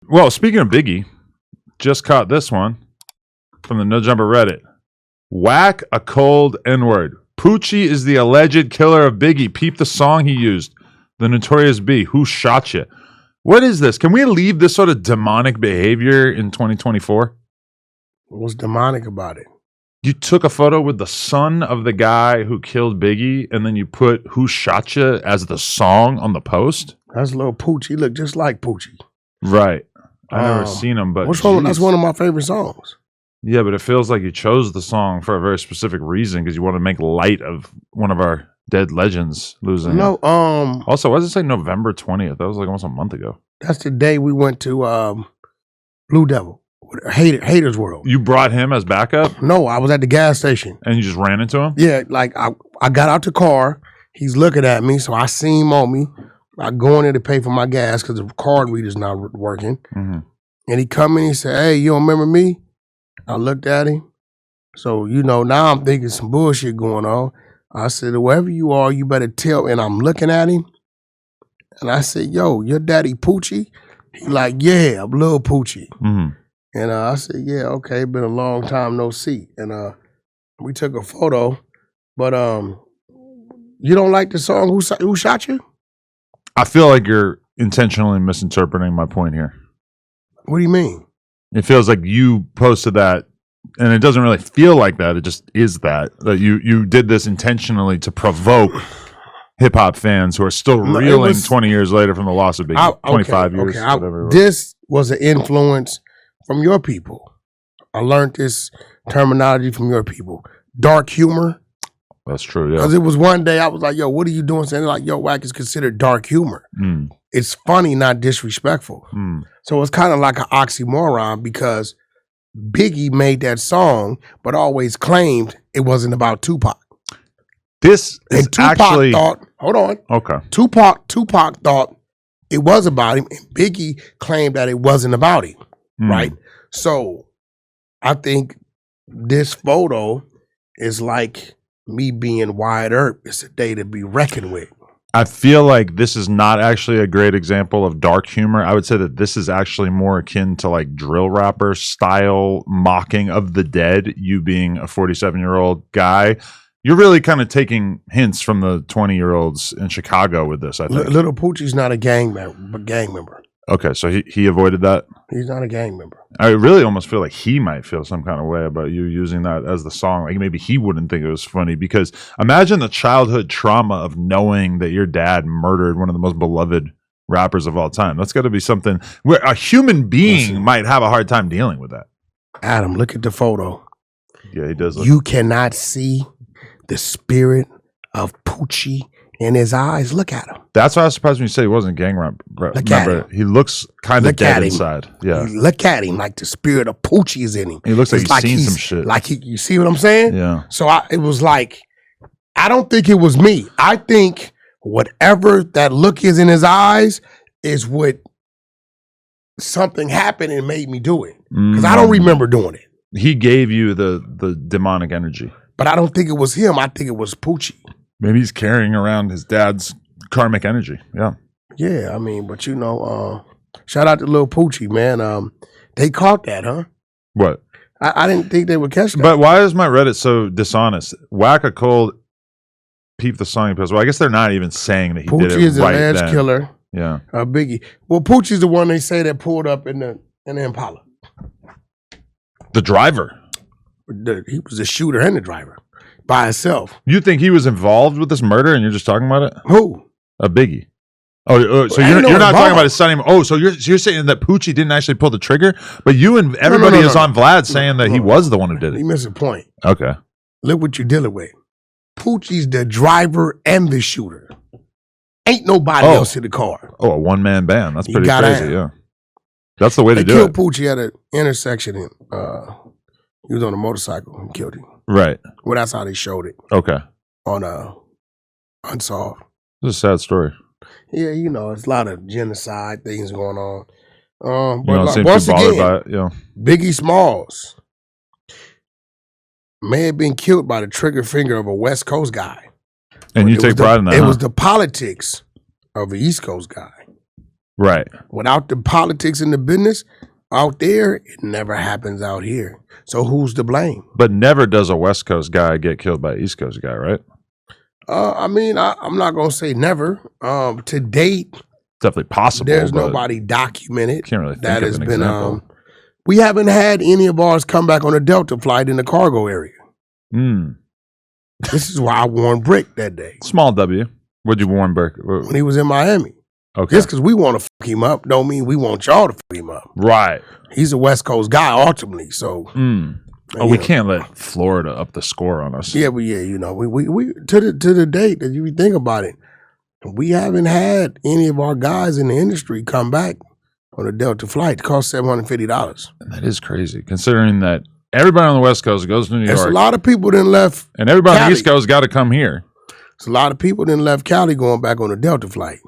Well, speaking of Biggie, just caught this one from the No Jumper Reddit. Wack a cold N-word. Poochie is the alleged killer of Biggie. Peep the song he used. The Notorious B. Who shot you? What is this? Can we leave this sort of demonic behavior in 2024? What's demonic about it? You took a photo with the son of the guy who killed Biggie, and then you put Who Shot You as the song on the post? That's little Poochie. He look just like Poochie. Right. I never seen him, but what's wrong? That's one of my favorite songs. Yeah, but it feels like you chose the song for a very specific reason because you want to make light of one of our dead legends losing. No, Also, why does it say November 20th? That was like almost a month ago. That's the day we went to Blue Devil, Haters World. You brought him as backup? No, I was at the gas station. And you just ran into him? Yeah, like I got out the car. He's looking at me, so I see him on me. I go in there to pay for my gas because the card reader's not working. Mm-hmm. And he come in and he said, "Hey, you don't remember me?" I looked at him. So, now I'm thinking some bullshit going on. I said, "Whoever you are, you better tell." And I'm looking at him. And I said, "Yo, your daddy Poochie?" He like, "Yeah, I'm little Poochie." Mm-hmm. And I said, "Yeah, okay, been a long time no see." And we took a photo. But you don't like the song Who Shot You? I feel like you're intentionally misinterpreting my point here. What do you mean? It feels like you posted that, and it doesn't really feel like that. It just is that you did this intentionally to provoke hip-hop fans who are still reeling 20 years later from the loss of Biggie. 25 years, whatever. This was an influence from your people. I learned this terminology from your people. Dark humor. That's true, yeah. Because it was one day I was like, "Yo, what are you doing?" Saying like, "Yo, Wack is considered dark humor." It's funny, not disrespectful. So it's kind of like an oxymoron because Biggie made that song, but always claimed it wasn't about Tupac. This is Tupac actually thought, hold on. Okay. Tupac thought it was about him, and Biggie claimed that it wasn't about him, right? So I think this photo is like me being Wyatt Earp. It's a day to be reckoned with. I feel like this is not actually a great example of dark humor. I would say that this is actually more akin to like drill rapper style mocking of the dead, you being a 47-year-old guy. You're really kind of taking hints from the 20-year-olds in Chicago with this, I think. Little Poochie's not a gang member. Okay, so he avoided that? He's not a gang member. I really almost feel like he might feel some kind of way about you using that as the song. Like maybe he wouldn't think it was funny because imagine the childhood trauma of knowing that your dad murdered one of the most beloved rappers of all time. That's got to be something where a human being might have a hard time dealing with that. Adam, look at the photo. Yeah, he does. You cannot see the spirit of Poochie in his eyes. Look at him. That's why I was surprised when you said he wasn't gang rap. Look at him. He looks kind of dead inside. Yeah. Look at him like the spirit of Poochie is in him. He looks like he's seen some shit. Like you see what I'm saying? Yeah. So it was like, I don't think it was me. I think whatever that look is in his eyes is what something happened and made me do it. Because I don't remember doing it. He gave you the demonic energy. But I don't think it was him. I think it was Poochie. Maybe he's carrying around his dad's karmic energy. Yeah. Yeah, I mean, but shout out to Lil Poochie, man. They caught that, huh? What? I didn't think they would catch that. But why is my Reddit so dishonest? Whack a cold, peep the song he posted. Well, I guess they're not even saying that he did it Poochie is the right alleged then. killer. Yeah. Biggie. Well, Poochie's the one they say that pulled up in the Impala. The driver. He was the shooter and the driver by himself. You think he was involved with this murder and you're just talking about it? Who? A Biggie. Oh, so you're not talking about his son anymore. Oh, so you're saying that Poochie didn't actually pull the trigger, but you and everybody is on Vlad saying that he was the one who did it. You missed a point. Okay. Look what you're dealing with. Poochie's the driver and the shooter. Ain't nobody else in the car. Oh, a one-man band. That's pretty crazy, yeah. That's the way to do They it. killed Poochie at an intersection. He was on a motorcycle and killed him. Right. Well, that's how they showed it. Okay. On Unsolved. It's a sad story. Yeah, it's a lot of genocide things going on. You don't seem too bothered by it, yeah. Biggie Smalls may have been killed by the trigger finger of a West Coast guy. And you take pride in that, It was the politics of the East Coast guy. Right. Without the politics and the business out there, it never happens out here. So who's to blame? But never does a West Coast guy get killed by an East Coast guy, right? I mean, I'm not gonna say never. To date, Definitely possible. there's but nobody documented Can't really think that of has an been. example. We haven't had any of ours come back on a Delta flight in the cargo area. This is why I warned Brick that day Small W. What'd you warn Burke? when he was in Miami. Okay. Just because we want to fuck him up, don't mean we want y'all to fuck him up. Right. He's a West Coast guy ultimately, so. Oh, we can't let Florida up the score on us. Yeah, but yeah, you know, we to the date that you think about it, we haven't had any of our guys in the industry come back on a Delta flight. It cost $750. And that is crazy, considering that everybody on the West Coast goes to New There's York. a lot of people that left, And everybody on Cali. the East Coast got to come here. There's a lot of people that left Cali going back on a Delta flight.